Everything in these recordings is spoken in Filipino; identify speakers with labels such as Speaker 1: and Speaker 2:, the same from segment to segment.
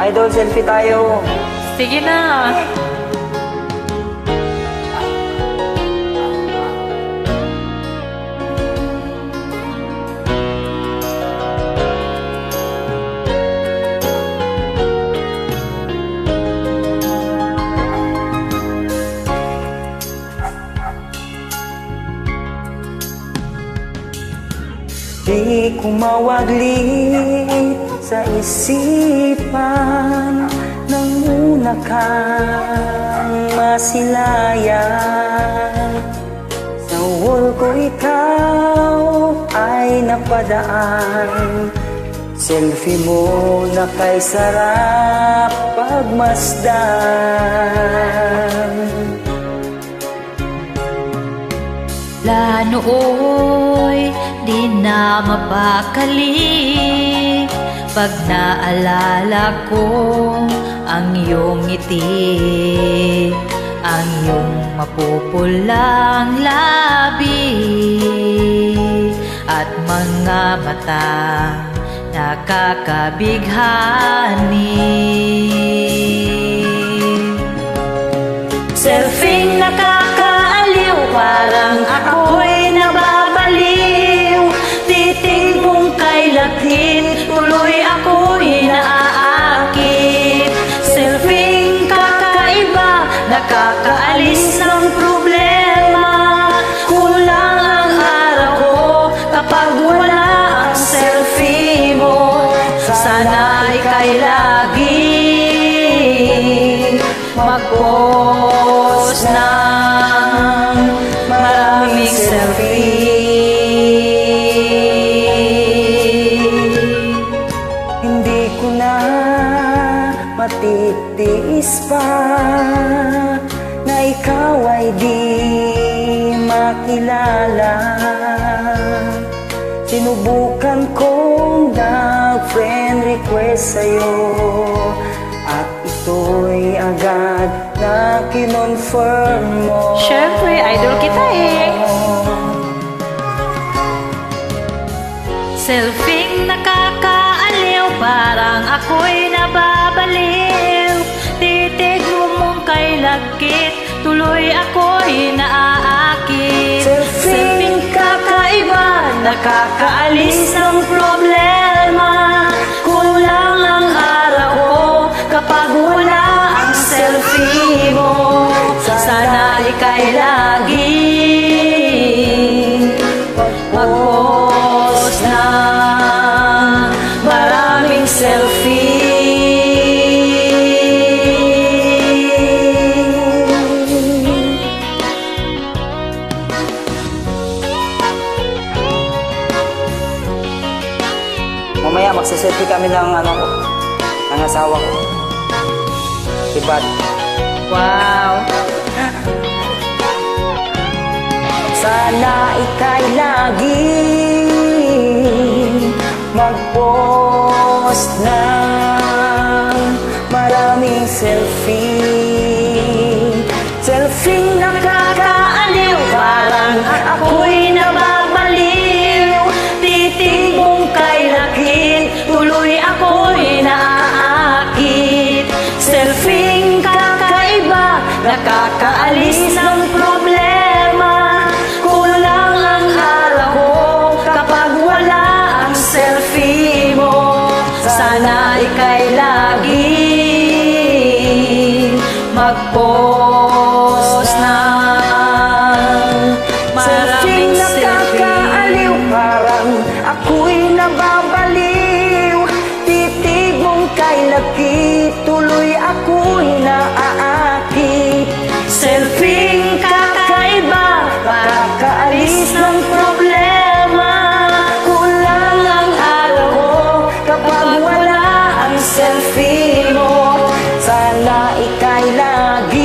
Speaker 1: Idol, selfie tayo.
Speaker 2: Sige na.
Speaker 1: Di ko mawaglit sa isipan nang una kang masilayan. Sa wall ko ikaw ay napadaan. Selfie mo na kay sarap pagmasdan.
Speaker 2: Lanooy, di na mapakali pag naalala ko ang iyong ngiti, ang iyong mapupulang labi at mga mata nakakabighani. Selfie nakakaaliw, parang ako'y nababaliw. Titig mong kay lakit, tuloy ako'y naaakit. Selfie kakaiba, nakakaalis ng problema. Kulang ang araw ko kapag wala ang selfie mo. Sana ika'y laging mag-post ng maraming selfie.
Speaker 1: Hindi ko na matitiis pa na ikaw ay di makilala. Sinubukan kong nag-friend request sa'yo at ito'y agad na kinonfirm mo.
Speaker 2: Siyempre, idol kita eh. Selfie nakakaaliw, parang ako'y nababaliw. Titig mong kay lagkit, tuloy ako'y naaakit. Selfie kakaiba, nakakaalis ng problema. Kulang ang araw ko kapag wala ang selfie mo. Sana ika'y laging mag-post na maraming selfie.
Speaker 1: Mamaya magsaselfie kami ng ng asawa ko. Diba?
Speaker 2: Wow!
Speaker 1: Sana ika'y laging mag-post ng maraming selfie. Selfie nakakaaliw, parang ako'y nababaliw. Titig mong kay lakit, tuloy ako'y naaakit. Selfie kakaiba, nakakaalis ng problema. Kulang ang araw ko kapag wala ang selfie mo. Sana ika'y laging mag-post ng maraming selfie. Parang ako'y nababaliw. Titig mong kay lakit, tuloy ako'y naaakit.
Speaker 2: Selfie kakaiba,
Speaker 1: Nakakaalis ng problema. Kulang ang araw ko kapag wala ang selfie mo. Sana ika'y laging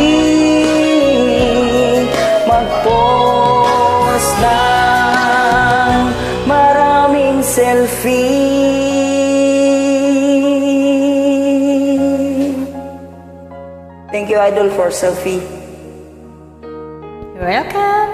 Speaker 1: mag-post ng maraming selfie. Thank you, Idol, for selfie.
Speaker 2: You're welcome!